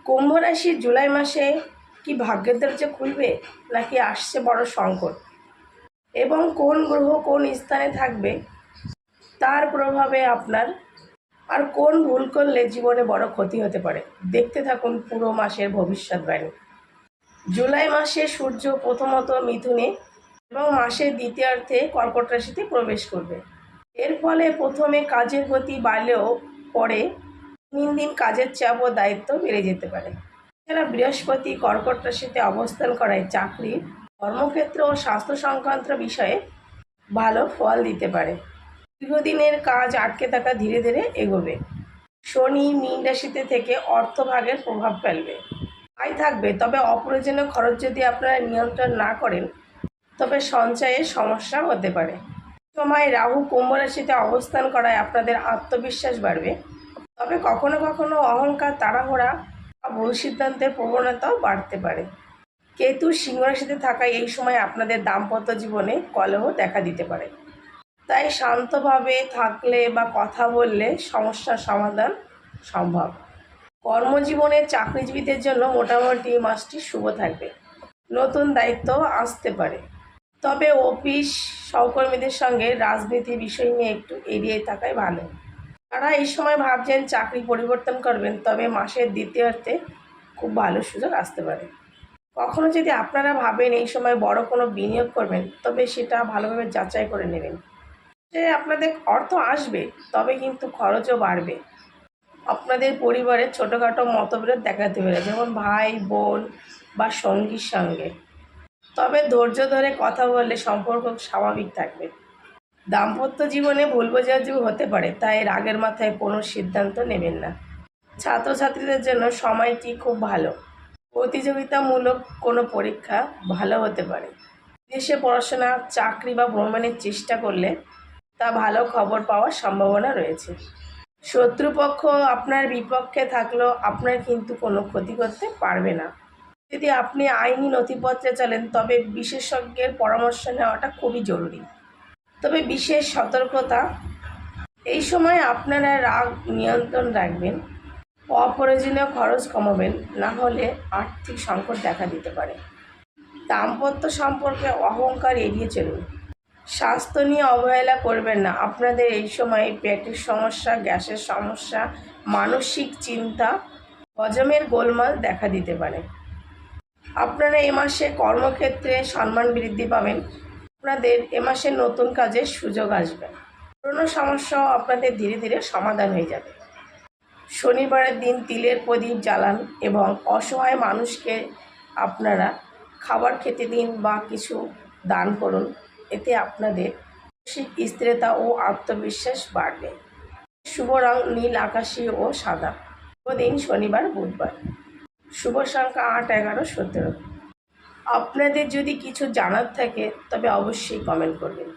কুম্ভ রাশি জুলাই মাসে কি ভাগ্যের দরজা খুলবে, নাকি আসছে বড় সংকট? এবং কোন গ্রহ কোন স্থানে থাকবে তার প্রভাবে আপনার আর কোন ভুল করলে জীবনে বড় ক্ষতি হতে পারে? দেখতে থাকুন পুরো মাসের ভবিষ্যৎবাণী। জুলাই মাসে সূর্য প্রথমত মিথুনে এবং মাসের দ্বিতীয়ার্ধে কর্কট রাশিতে প্রবেশ করবে। এর ফলে প্রথমে কাজের গতি বাড়লেও পরে দিন দিন কাজের চাপ ও দায়িত্ব বেড়ে যেতে পারে। এছাড়া বৃহস্পতি কর্কট রাশিতে অবস্থান করায় চাকরি, কর্মক্ষেত্র ও স্বাস্থ্য সংক্রান্ত বিষয়ে ভালো ফল দিতে পারে। দীর্ঘদিনের কাজ আটকে থাকা ধীরে ধীরে এগোবে। শনি মীন রাশিতে থেকে অর্থভাগের প্রভাব ফেলবে। আয় থাকবে, তবে অপ্রয়োজনীয় খরচ যদি আপনারা নিয়ন্ত্রণ না করেন তবে সঞ্চয়ের সমস্যা হতে পারে। সময় রাহু কুম্ভ রাশিতে অবস্থান করায় আপনাদের আত্মবিশ্বাস বাড়বে, তবে কখনো কখনো অহংকার, তাড়াহুড়া বা ভুল সিদ্ধান্তের প্রবণতাও বাড়তে পারে। কেতু সিংহ রাশিতে থাকায় এই সময় আপনাদের দাম্পত্য জীবনে কলহ দেখা দিতে পারে, তাই শান্তভাবে থাকলে বা কথা বললে সমস্যার সমাধান সম্ভব। কর্মজীবনে চাকরিজীবীদের জন্য মোটামুটি মাসটি শুভ থাকবে। নতুন দায়িত্ব আসতে পারে, তবে অফিস সহকর্মীদের সঙ্গে রাজনীতি বিষয় নিয়ে একটু এড়িয়ে থাকাই ভালো। তারা এই সময় ভাবছেন চাকরি পরিবর্তন করবেন, তবে মাসের দ্বিতীয়ার্ধে খুব ভালো সুযোগ আসতে পারে। কখনো যদি আপনারা ভাবেন এই সময় বড় কোনো বিনিয়োগ করবেন, তবে সেটা ভালোভাবে যাচাই করে নেবেন। যে আপনাদের অর্থ আসবে, তবে কিন্তু খরচও বাড়বে। আপনাদের পরিবারে ছোটোখাটো মতবিরোধ দেখাতে পারে, যেমন ভাই বোন বা সঙ্গীর সঙ্গে। তবে ধৈর্য ধরে কথা বললে সম্পর্ক স্বাভাবিক থাকবে। দাম্পত্য জীবনে ভুল বোঝাবুঝি হতে পারে, তাই রাগের মাথায় কোনো সিদ্ধান্ত নেবেন না। ছাত্রছাত্রীদের জন্য সময়টি খুব ভালো। প্রতিযোগিতামূলক কোনো পরীক্ষা ভালো হতে পারে। দেশে পড়াশোনা, চাকরি বা ভ্রমণের চেষ্টা করলে তা ভালো খবর পাওয়ার সম্ভাবনা রয়েছে। শত্রুপক্ষ আপনার বিপক্ষে থাকলেও আপনার কিন্তু কোনো ক্ষতি করতে পারবে না। যদি আপনি আইনি নথিপত্রে চলেন, তবে বিশেষজ্ঞের পরামর্শ নেওয়াটা খুবই জরুরি। তবে বিশেষ সতর্কতা, এই সময় আপনারা রাগ নিয়ন্ত্রণ রাখবেন, অপ্রয়োজনীয় খরচ কমাবেন, না হলে আর্থিক সংকট দেখা দিতে পারে। দাম্পত্য সম্পর্কে অহংকার এড়িয়ে চলুন। স্বাস্থ্য নিয়ে অবহেলা করবেন না। আপনাদের এই সময় পেটের সমস্যা, গ্যাসের সমস্যা, মানসিক চিন্তা, হজমের গোলমাল দেখা দিতে পারে। আপনারা এ মাসে কর্মক্ষেত্রে সম্মান বৃদ্ধি পাবেন। আপনাদের এ মাসে নতুন কাজের সুযোগ আসবে। পুরনো সমস্যাও আপনাদের ধীরে ধীরে সমাধান হয়ে যাবে। শনিবারের দিন তিলের প্রদীপ জ্বালান এবং অসহায় মানুষকে আপনারা খাবার খেতে দিন বা কিছু দান করুন। এতে আপনাদের মানসিক স্থিরতা ও আত্মবিশ্বাস বাড়বে। শুভ রং নীল, আকাশী ও সাদা। শুভ দিন শনিবার, বুধবার। শুভ সংখ্যা 8, 11, 17। আপনাদের যদি কিছু জানার থাকে তবে অবশ্যই কমেন্ট করবেন।